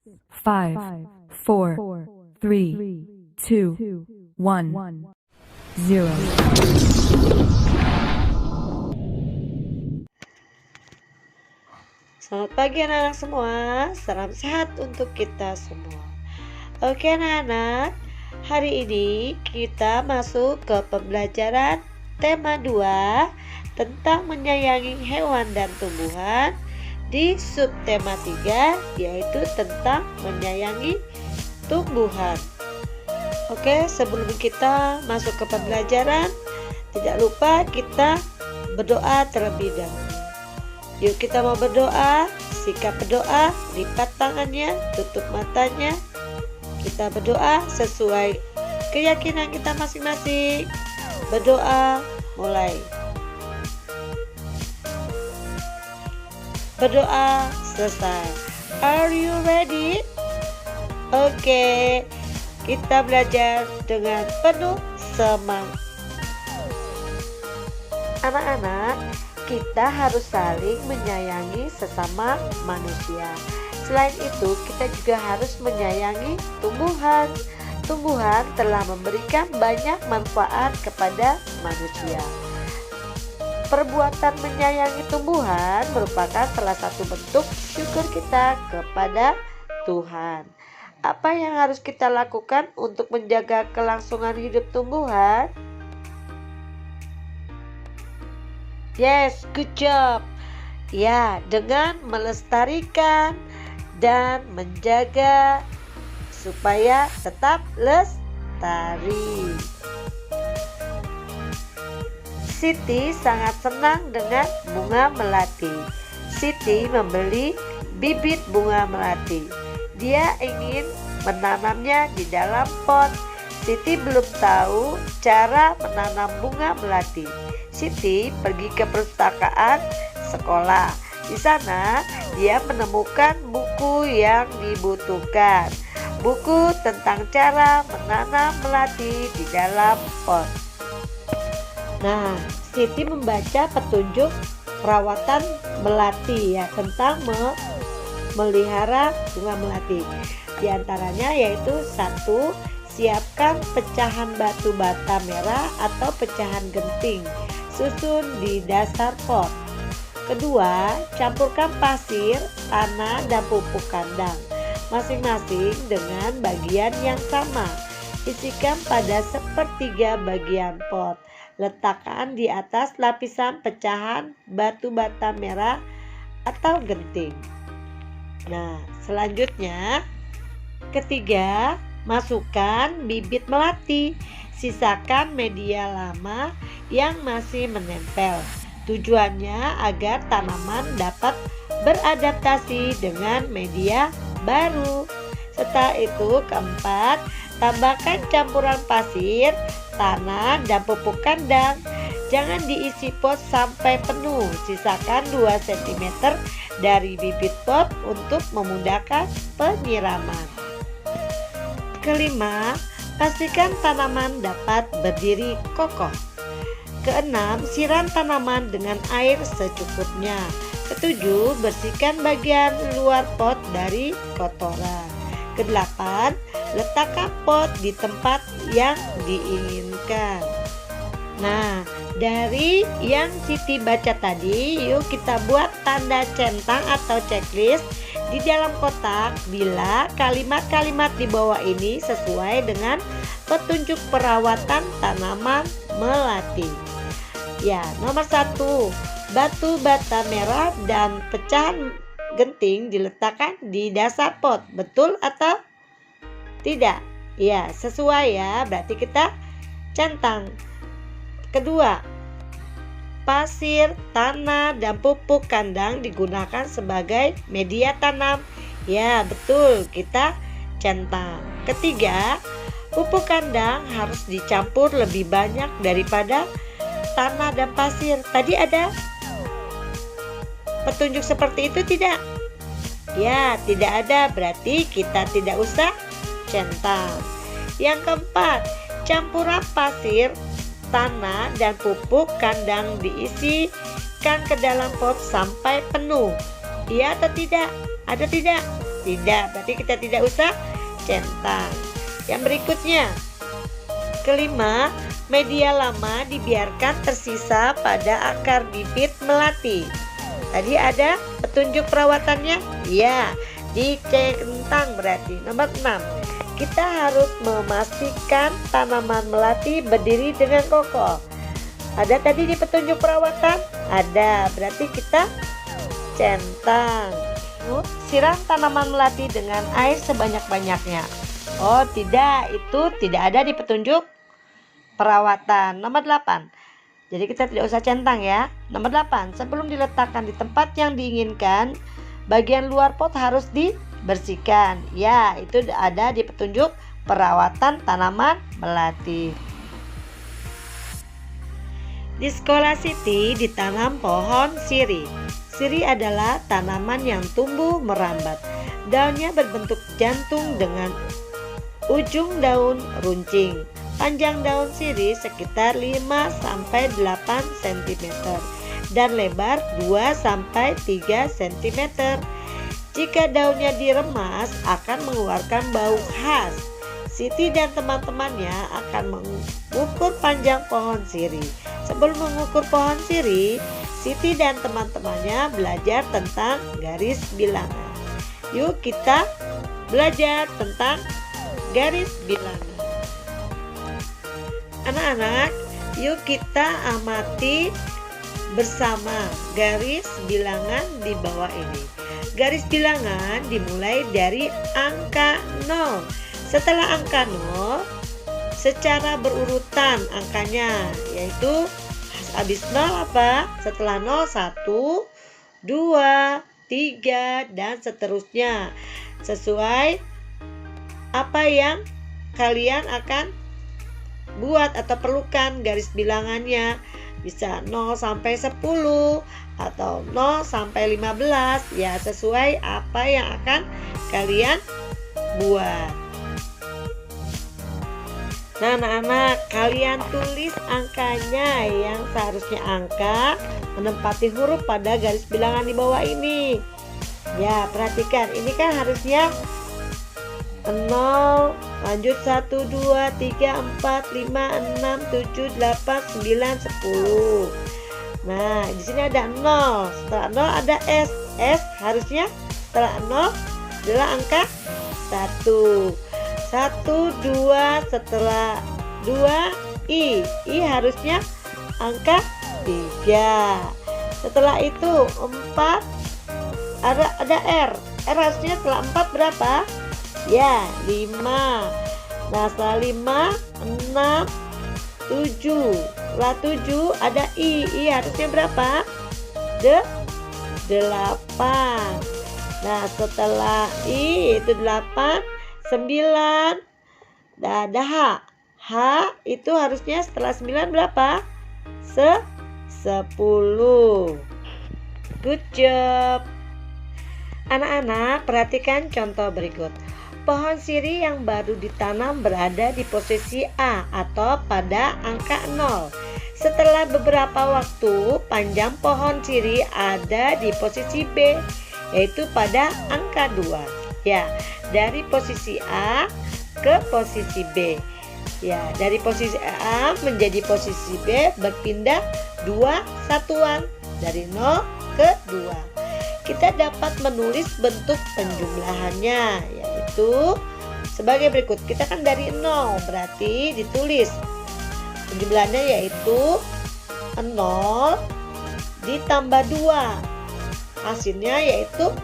5, 4, 3, 2, 1, 0. Selamat pagi anak-anak semua, salam sehat untuk kita semua. Oke anak-anak, hari ini kita masuk ke pembelajaran tema 2 tentang menyayangi hewan dan tumbuhan di subtema 3, yaitu tentang menyayangi tumbuhan. Oke, sebelum kita masuk ke pembelajaran, tidak lupa kita berdoa terlebih dahulu. Yuk kita mau berdoa, sikap berdoa, lipat tangannya, tutup matanya. Kita berdoa sesuai keyakinan kita masing-masing. Berdoa, mulai. Berdoa, selesai. Are you ready? Oke, kita belajar dengan penuh semangat. Anak-anak, kita harus saling menyayangi sesama manusia. Selain itu, kita juga harus menyayangi tumbuhan. Tumbuhan telah memberikan banyak manfaat kepada manusia. Perbuatan menyayangi tumbuhan merupakan salah satu bentuk syukur kita kepada Tuhan. Apa yang harus kita lakukan untuk menjaga kelangsungan hidup tumbuhan? Yes, good job. Ya, dengan melestarikan dan menjaga supaya tetap lestari. Siti sangat senang dengan bunga melati. Siti membeli bibit bunga melati. Dia ingin menanamnya di dalam pot. Siti belum tahu cara menanam bunga melati. Siti pergi ke perpustakaan sekolah. Di sana dia menemukan buku yang dibutuhkan. Buku tentang cara menanam melati di dalam pot. Nah, Siti membaca petunjuk perawatan melati ya, tentang memelihara bunga melati. Di antaranya yaitu 1. Siapkan pecahan batu bata merah atau pecahan genting. Susun di dasar pot. 2. Campurkan pasir, tanah, dan pupuk kandang masing-masing dengan bagian yang sama. Isikan pada 1/3 bagian pot. Letakkan di atas lapisan pecahan batu bata merah atau genting. Nah, selanjutnya 3. Masukkan bibit melati. Sisakan media lama yang masih menempel. Tujuannya agar tanaman dapat beradaptasi dengan media baru. Setelah itu 4. Tambahkan campuran pasir, tanah, dan pupuk kandang. Jangan diisi pot sampai penuh. Sisakan 2 cm dari bibit pot untuk memudahkan penyiraman. 5. Pastikan tanaman dapat berdiri kokoh. 6. Siram tanaman dengan air secukupnya. 7. Bersihkan bagian luar pot dari kotoran. 8. Letakkan pot di tempat yang diinginkan. Nah, dari yang Siti baca tadi, yuk kita buat tanda centang atau checklist di dalam kotak bila kalimat-kalimat di bawah ini sesuai dengan petunjuk perawatan tanaman melati. Ya, nomor 1, batu bata merah dan pecahan genting diletakkan di dasar pot. Betul atau tidak? Ya, sesuai ya, berarti kita centang. 2, pasir, tanah, dan pupuk kandang digunakan sebagai media tanam. Ya, betul, kita centang. 3, pupuk kandang harus dicampur lebih banyak daripada tanah dan pasir. Tadi ada petunjuk seperti itu tidak? Ya, tidak ada, berarti kita tidak usah centang. Yang 4, campuran pasir, tanah, dan pupuk kandang diisikan ke dalam pot sampai penuh. Iya atau tidak? Ada tidak? Tidak, berarti kita tidak usah centang. Yang berikutnya, kelima, media lama dibiarkan tersisa pada akar bibit melati. Tadi ada petunjuk perawatannya? Ya, dicentang berarti. Nomor 6, kita harus memastikan tanaman melati berdiri dengan kokoh. Ada tadi di petunjuk perawatan? Ada, berarti kita centang. Siram tanaman melati dengan air sebanyak-banyaknya. Oh tidak, itu tidak ada di petunjuk perawatan. Nomor 8, jadi kita tidak usah centang ya. Nomor 8, sebelum diletakkan di tempat yang diinginkan, bagian luar pot harus dibersihkan. Ya, itu ada di petunjuk perawatan tanaman melati. Di sekolah Siti ditanam pohon sirih. Sirih adalah tanaman yang tumbuh merambat. Daunnya berbentuk jantung dengan ujung daun runcing. Panjang daun sirih sekitar 5-8 cm dan lebar 2-3 cm. Jika daunnya diremas akan mengeluarkan bau khas. Siti dan teman-temannya akan mengukur panjang pohon sirih. Sebelum mengukur pohon sirih, Siti dan teman-temannya belajar tentang garis bilangan. Yuk kita belajar tentang garis bilangan. Anak-anak, yuk kita amati bersama garis bilangan di bawah ini. Garis bilangan dimulai dari angka 0. Setelah angka 0, secara berurutan angkanya, yaitu habis 0 apa? Setelah 0, 1, 2, 3, dan seterusnya. Sesuai apa yang kalian akan buat atau perlukan garis bilangannya. Bisa 0 sampai 10 atau 0 sampai 15, ya sesuai apa yang akan kalian buat. Nah anak-anak, kalian tulis angkanya yang seharusnya angka menempati huruf pada garis bilangan di bawah ini. Ya perhatikan, ini kan harusnya 0, lanjut 1, 2, 3, 4, 5, 6, 7, 8, 9, 10. Nah di sini ada 0, setelah 0 ada S. S harusnya setelah 0 adalah angka 1. 1, 2, setelah 2 I. I harusnya angka 3. Setelah itu 4 ada R. R harusnya setelah 4 berapa? Ya 5. Nah setelah 5, 6, 7. Setelah 7 ada I. I harusnya berapa? 8. Nah setelah I itu 8, 9. Dan ada H. H itu harusnya setelah 9 berapa? 10. Good job. Anak-anak perhatikan contoh berikut. Pohon sirih yang baru ditanam berada di posisi A atau pada angka 0. Setelah beberapa waktu, panjang pohon sirih ada di posisi B, yaitu pada angka 2. Ya, dari posisi A ke posisi B. Ya, dari posisi A menjadi posisi B berpindah 2 satuan dari 0 ke 2. Kita dapat menulis bentuk penjumlahannya, yaitu sebagai berikut. Kita kan dari 0, berarti ditulis penjumlahannya yaitu 0 ditambah 2. Hasilnya yaitu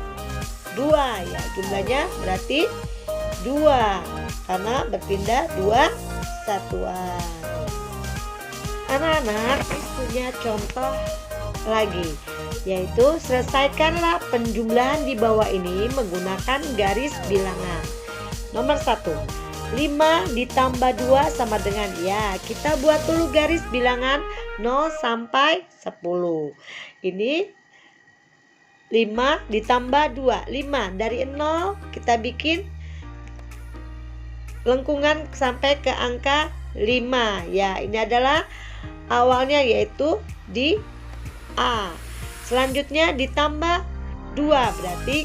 2, ya jumlahnya berarti 2 karena berpindah 2 satuan. Anak-anak punya contoh lagi, yaitu selesaikanlah penjumlahan di bawah ini menggunakan garis bilangan. Nomor 1, 5 ditambah 2 sama dengan, ya kita buat dulu garis bilangan 0 sampai 10. Ini 5 ditambah 2, 5. Dari 0 kita bikin lengkungan sampai ke angka 5. Ya ini adalah awalnya yaitu di A. Selanjutnya ditambah 2, berarti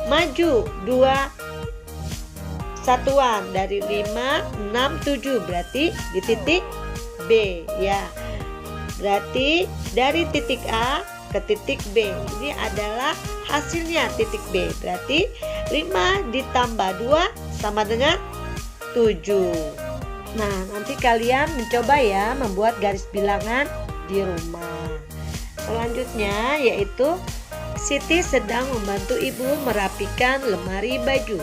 maju 2 satuan dari 5, 6, 7, berarti di titik B ya. Berarti dari titik A ke titik B, ini adalah hasilnya titik B. Berarti 5 ditambah 2 sama dengan 7. Nah, nanti kalian mencoba ya membuat garis bilangan di rumah. Selanjutnya yaitu Siti sedang membantu ibu merapikan lemari baju.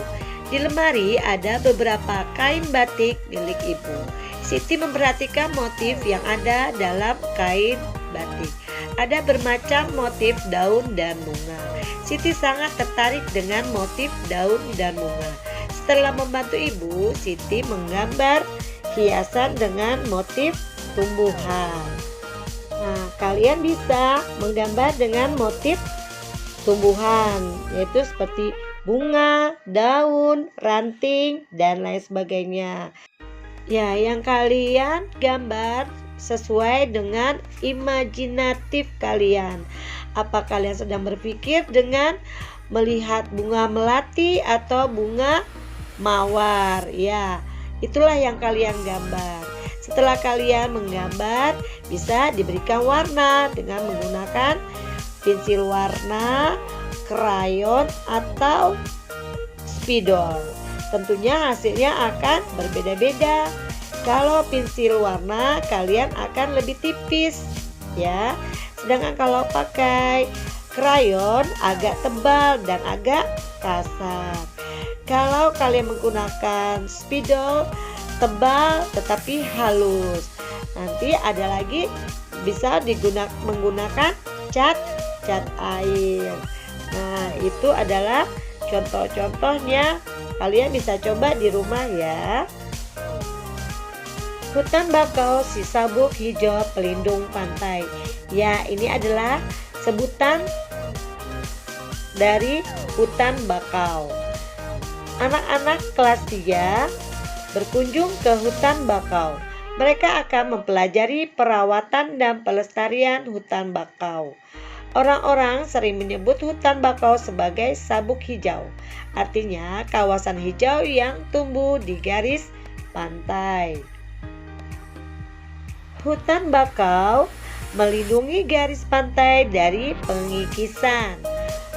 Di lemari ada beberapa kain batik milik ibu. Siti memperhatikan motif yang ada dalam kain batik. Ada bermacam motif daun dan bunga. Siti sangat tertarik dengan motif daun dan bunga. Setelah membantu ibu, Siti menggambar hiasan dengan motif tumbuhan. Nah, kalian bisa menggambar dengan motif tumbuhan, yaitu seperti bunga, daun, ranting, dan lain sebagainya. Ya, yang kalian gambar sesuai dengan imajinatif kalian. Apa kalian sedang berpikir dengan melihat bunga melati atau bunga mawar? Ya, itulah yang kalian gambar. Setelah kalian menggambar, bisa diberikan warna dengan menggunakan pensil warna, krayon, atau spidol. Tentunya hasilnya akan berbeda-beda. Kalau pensil warna kalian akan lebih tipis ya. Sedangkan kalau pakai krayon agak tebal dan agak kasar. Kalau kalian menggunakan spidol tebal tetapi halus. Nanti ada lagi bisa menggunakan cat air. Nah, itu adalah contoh-contohnya. Kalian bisa coba di rumah ya. Hutan bakau si sabuk hijau pelindung pantai. Ya, ini adalah sebutan dari hutan bakau. Anak-anak kelas 3 berkunjung ke hutan bakau. Mereka akan mempelajari perawatan dan pelestarian hutan bakau. Orang-orang sering menyebut hutan bakau sebagai sabuk hijau. Artinya kawasan hijau yang tumbuh di garis pantai. Hutan bakau melindungi garis pantai dari pengikisan.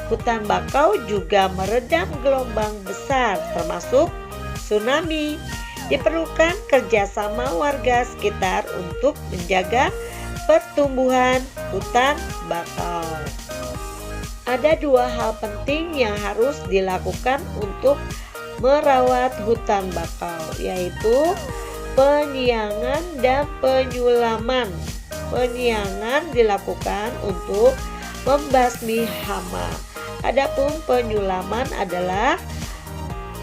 Hutan bakau juga meredam gelombang besar termasuk tsunami. Diperlukan kerjasama warga sekitar untuk menjaga pertumbuhan hutan bakau. Ada 2 hal penting yang harus dilakukan untuk merawat hutan bakau, yaitu penyiangan dan penyulaman. Penyiangan dilakukan untuk membasmi hama. Adapun penyulaman adalah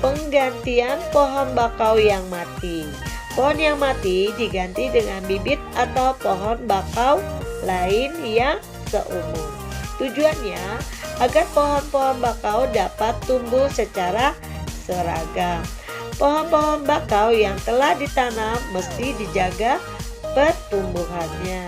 penggantian pohon bakau yang mati. Pohon yang mati diganti dengan bibit atau pohon bakau lain yang seumur. Tujuannya agar pohon-pohon bakau dapat tumbuh secara seragam. Pohon-pohon bakau yang telah ditanam mesti dijaga pertumbuhannya.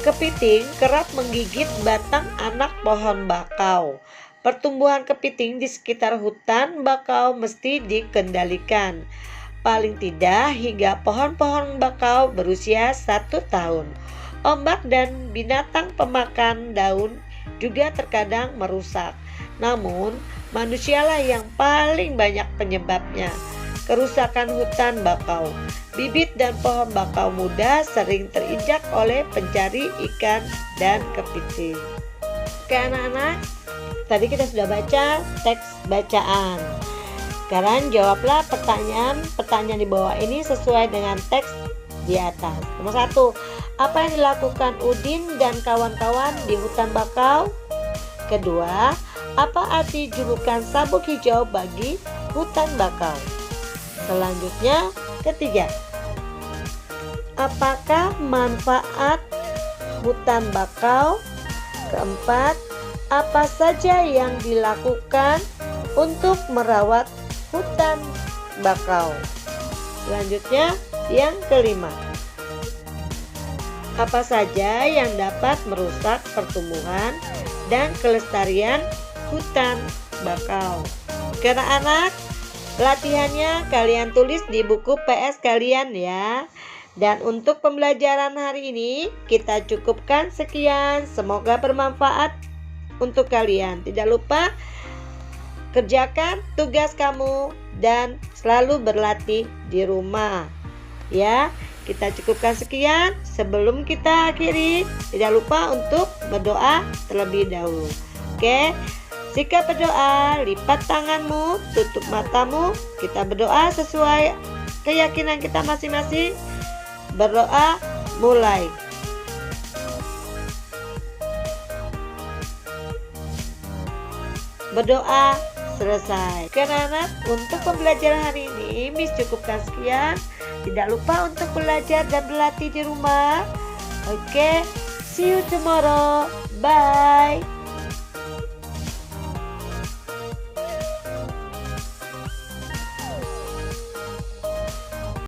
Kepiting kerap menggigit batang anak pohon bakau. Pertumbuhan kepiting di sekitar hutan bakau mesti dikendalikan. Paling tidak hingga pohon-pohon bakau berusia 1 tahun. Ombak dan binatang pemakan daun juga terkadang merusak. Namun, manusialah yang paling banyak penyebabnya. Kerusakan hutan bakau. Bibit dan pohon bakau muda sering terinjak oleh pencari ikan dan kepiting. Oke anak-anak, tadi kita sudah baca teks bacaan. Sekarang jawablah pertanyaan di bawah ini sesuai dengan teks di atas. Nomor 1, apa yang dilakukan Udin dan kawan-kawan di hutan bakau? Kedua, apa arti julukan sabuk hijau bagi hutan bakau? Selanjutnya, ketiga, apakah manfaat hutan bakau? Keempat, apa saja yang dilakukan untuk merawat hutan bakau? Selanjutnya, yang kelima, apa saja yang dapat merusak pertumbuhan dan kelestarian hutan bakau. Oke anak-anak, latihannya kalian tulis di buku PS kalian ya. Dan untuk pembelajaran hari ini kita cukupkan sekian. Semoga bermanfaat untuk kalian. Tidak lupa kerjakan tugas kamu dan selalu berlatih di rumah. Ya, kita cukupkan sekian. Sebelum kita akhiri, tidak lupa untuk berdoa terlebih dahulu. Oke, jika berdoa, lipat tanganmu, tutup matamu. Kita berdoa sesuai keyakinan kita masing-masing. Berdoa mulai. Berdoa selesai. Oke anak-anak, untuk pembelajaran hari ini Miss cukupkan sekian. Tidak lupa untuk belajar dan berlatih di rumah. Oke, see you tomorrow. Bye.